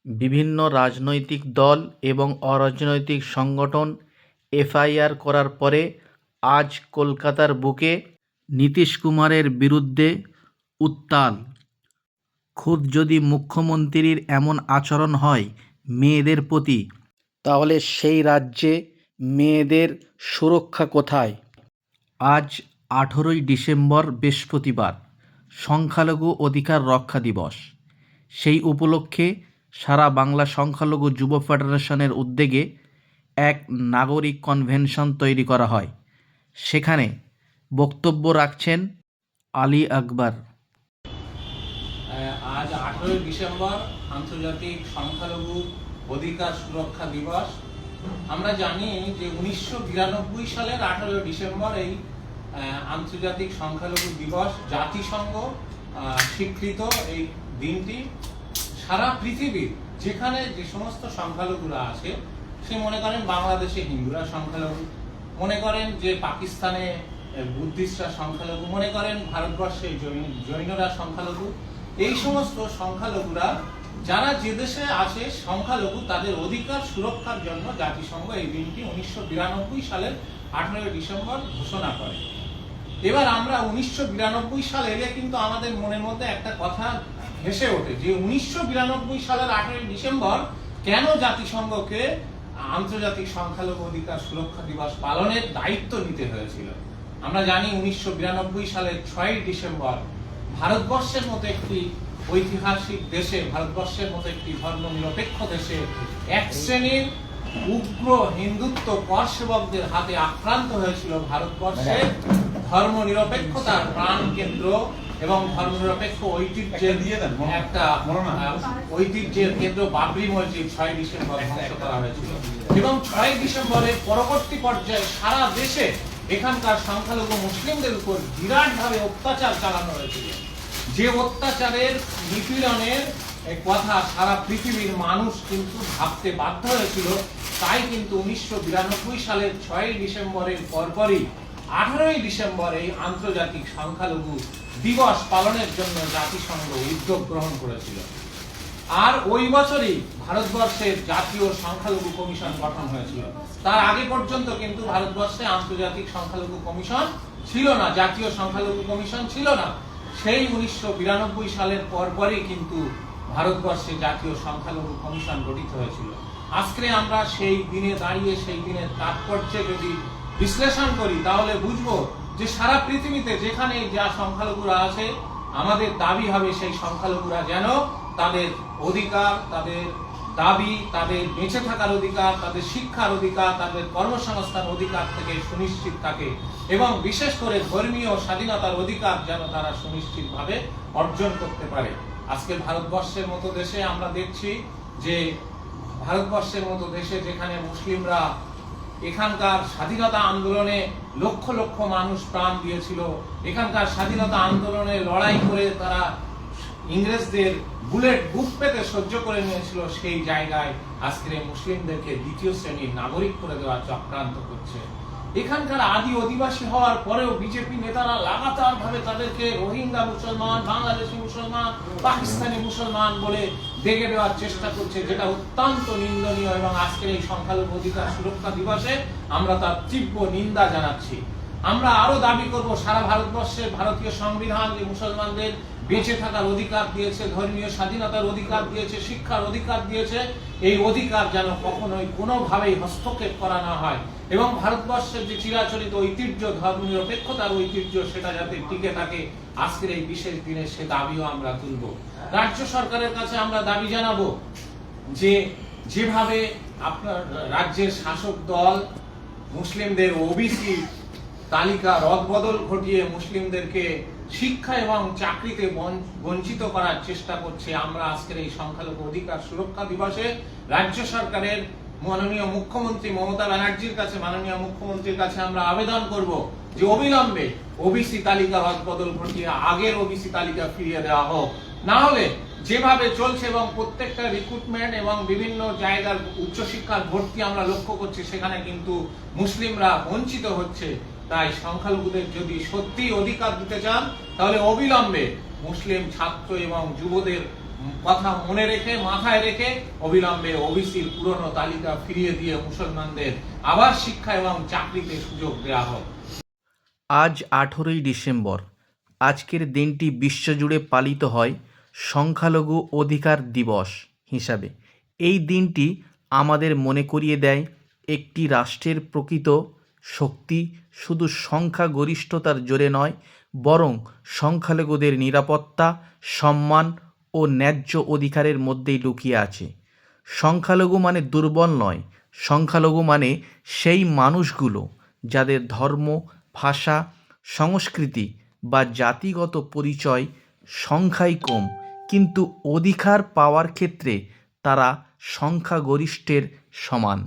বিভিন্ন রাজনৈতিক দল এবং অরাজনৈতিক সংগঠন এফআইআর করার পরে আজ কলকাতার বুকে নীতীশ কুমারের বিরুদ্ধে উত্তাল। খোদ যদি মুখ্যমন্ত্রীর এমন আচরণ হয় মেয়েদের প্রতি, তাহলে সেই রাজ্যে মেয়েদের সুরক্ষা কোথায়? আজ 18ই ডিসেম্বর বৃহস্পতিবার, সংখ্যালঘু অধিকার রক্ষা দিবস। সেই উপলক্ষে সারা বাংলা সংখ্যালঘু যুব ফেডারেশনের উদ্যোগে এক নাগরিক কনভেনশন তৈরি করা হয়। সেখানে বক্তব্য রাখছেন আলী আকবর। আজ 18ই ডিসেম্বর আন্তর্জাতিক সংখ্যালঘু অধিকার সুরক্ষা দিবস। আমরা জানি যে 1992 সালের 18ই ডিসেম্বর এই আন্তর্জাতিক সংখ্যালঘু দিবস জাতিসংঘ স্বীকৃত এই দিনটি সারা পৃথিবীর যেখানে যে সমস্ত সংখ্যালঘুরা আছে, সে মনে করেন বাংলাদেশে হিন্দুরা সংখ্যালঘু, মনে করেন যে পাকিস্তানে বুদ্ধিস্টরা সংখ্যালঘু, মনে করেন ভারতবর্ষে জৈনরা সংখ্যালঘু। এই সমস্ত সংখ্যালঘুরা যারা যে দেশে আছে সংখ্যালঘু, তাদের অধিকার সুরক্ষার জন্য জাতিসংঘ এই দিনটি 1992 সালের 18ই ডিসেম্বর ঘোষণা করে। এবার আমরা 1992 সাল এলে কিন্তু আমাদের মনের মধ্যে একটা কথা ভেসে ওঠে যে 1992 সালের 18ই ডিসেম্বর কেন জাতিসংঘকে আন্তর্জাতিক সংখ্যালঘু অধিকার সুরক্ষা দিবস পালনের দায়িত্ব নিতে হয়েছিল। আমরা জানি 1992 সালের 6ই ডিসেম্বর ভারতবর্ষের মতো একটি ঐতিহাসিক দেশে, ভারতবর্ষের মতো একটি ধর্মনিরপেক্ষ দেশে এক শ্রেণীর উগ্র হিন্দুত্ব কর সেবকদের হাতে আক্রান্ত হয়েছিল ভারতবর্ষের ধর্মনিরপেক্ষতার প্রাণ কেন্দ্র এবং ধর্মনিরপেক্ষ ঐতিহ্যের একটা ঐতিহ্যের কেন্দ্র বাবরি মসজিদ 6 ডিসেম্বর ধ্বংস করা হয়েছিল। এবং 6 ডিসেম্বরের পরবর্তী পর্যায়ে সারা দেশে এখানকার সংখ্যালঘু মুসলিমদের উপর বিরাটভাবে অত্যাচার চালানো হয়েছিল। যে অত্যাচারের নিপীড়নের কথা সারা পৃথিবীর মানুষ কিন্তু ভাবতে বাধ্য হয়েছিল। তাই কিন্তু 1992 সালের 6 ডিসেম্বরের পরপরই 18ই ডিসেম্বর এই আন্তর্জাতিক সংখ্যালঘু দিবস পালনের জন্য জাতিসংঘ উদ্যোগ গ্রহণ করেছিল। আর ওই বছরই ভারতবর্ষের জাতীয় সংখ্যালঘু কমিশন গঠন হয়েছিল। তার আগে পর্যন্ত কিন্তু ভারতবর্ষে আন্তর্জাতিক সংখ্যালঘু কমিশন ছিল না, জাতীয় সংখ্যালঘু কমিশন ছিল না। সেই 1992 সালের পরপরই কিন্তু ভারতবর্ষে জাতীয় সংখ্যালঘু কমিশন গঠিত হয়েছিল। আজকে আমরা সেই দিনে দাঁড়িয়ে সেই দিনের তাৎপর্য যদি বিশ্লেষণ করি, তাহলে বুঝবো যে সারা পৃথিবীতে যেখানে যা সংখ্যালঘুরা আছে, আমাদের দাবি হবে সেই সংখ্যালঘুরা যেন তাদের অধিকার, তাদের দাবি, তাদের বেঁচে থাকার অধিকার, তাদের শিক্ষার অধিকার, তাদের কর্মসংস্থান অধিকার থেকে সুনিশ্চিত থাকে এবং বিশেষ করে ধর্মীয় স্বাধীনতার অধিকার যেন তারা সুনিশ্চিতভাবে অর্জন করতে পারে। আজকে ভারতবর্ষের মতো দেশে আমরা দেখছি যে ভারতবর্ষের মতো দেশে যেখানে মুসলিমরা এখানকার স্বাধীনতা আন্দোলনে লক্ষ লক্ষ মানুষ প্রাণ দিয়েছিল, এখানকার স্বাধীনতা আন্দোলনে লড়াই করে তারা ইংরেজদের বুলেট বুক পেতে সহ্য করে নিয়েছিল, সেই জায়গায় আজকে মুসলিমদেরকে দ্বিতীয় শ্রেণীর নাগরিক করে দেওয়ার চক্রান্ত করছে। এখানকার আদি অধিবাসী হওয়ার পরেও বিজেপি নেতারা লাগাতার ভাবে তাদেরকে রোহিঙ্গা মুসলমান, বাংলাদেশি মুসলমান, পাকিস্তানি মুসলমান বলে দেখে দেওয়ার চেষ্টা করছে, যেটা অত্যন্ত নিন্দনীয়। এবং আজকের এই সংখ্যালঘু অধিকার সুরক্ষা দিবসে আমরা তার তীব্র নিন্দা জানাচ্ছি। আমরা আরো দাবি করব, সারা ভারতবর্ষের ভারতীয় সংবিধান যে মুসলমানদের বেঁচে থাকার অধিকার দিয়েছে, ধর্মীয় স্বাধীনতার অধিকার দিয়েছে, শিক্ষার অধিকার দিয়েছে, এই অধিকার যেন কখনোই কোনোভাবেই হস্তক্ষেপ করা না হয় এবং ভারতবর্ষের যে চিরাচরিত ঐতিহ্য, ধর্মনিরপেক্ষতার ঐতিহ্য, সেটা যাতে টিকে থাকে। আজকের এই বিশেষ দিনে সে দাবিও আমরা তুলব। রাজ্য সরকারের কাছে আমরা দাবি জানাবো যে যেভাবে আপনার রাজ্যের শাসক দল মুসলিমদের ওবিসি তালিকা রদবদল ঘটিয়ে মুসলিমদেরকে শিক্ষা এবং চাকরিতে বঞ্চিত করার চেষ্টা করছে, আমরা আজকের এই সংখ্যালঘু অধিকার সুরক্ষা দিবসে রাজ্য সরকারের মাননীয় মুখ্যমন্ত্রী মমতা ব্যানার্জির কাছে, মাননীয় মুখ্যমন্ত্রীর কাছে আমরা আবেদন করব যে অবিলম্বে ওবিসি তালিকা রদবদল ঘটিয়ে আগের ওবিসি তালিকা ফিরিয়ে দেওয়া হোক। না হলে যেভাবে চলছে এবং প্রত্যেকটা রিক্রুটমেন্ট এবং বিভিন্ন জায়গার উচ্চশিক্ষার ভর্তি আমরা লক্ষ্য করছি, সেখানে কিন্তু মুসলিমরা বঞ্চিত হচ্ছে। তাই সংখ্যালঘুদের যদি সত্যি অধিকার দিতে চান, তাহলে অবিলম্বে মুসলিম ছাত্র এবং যুবদের কথা মনে রেখে, মাথায় রেখে অবিলম্বে ওবিসির পুরনো তালিকা ফিরিয়ে দিয়ে মুসলমানদের আবার শিক্ষা এবং চাকরিতে সুযোগ দেওয়া হোক। আজ 18ই ডিসেম্বর। আজকের দিনটি বিশ্বজুড়ে পালিত হয় সংখ্যালঘু অধিকার দিবস হিসাবে। এই দিনটি আমাদের মনে করিয়ে দেয় একটি রাষ্ট্রের প্রকৃত শক্তি শুধু সংখ্যাগরিষ্ঠতার জোরে নয়, বরং সংখ্যালঘুদের নিরাপত্তা, সম্মান ও ন্যায্য অধিকারের মধ্যেই লুকিয়ে আছে। সংখ্যালঘু মানে দুর্বল নয়, সংখ্যালঘু মানে সেই মানুষগুলো যাদের ধর্ম, ভাষা, সংস্কৃতি বা জাতিগত পরিচয় সংখ্যায় কম, কিন্তু অধিকার পাওয়ার ক্ষেত্রে তারা সংখ্যাগরিষ্ঠের সমান।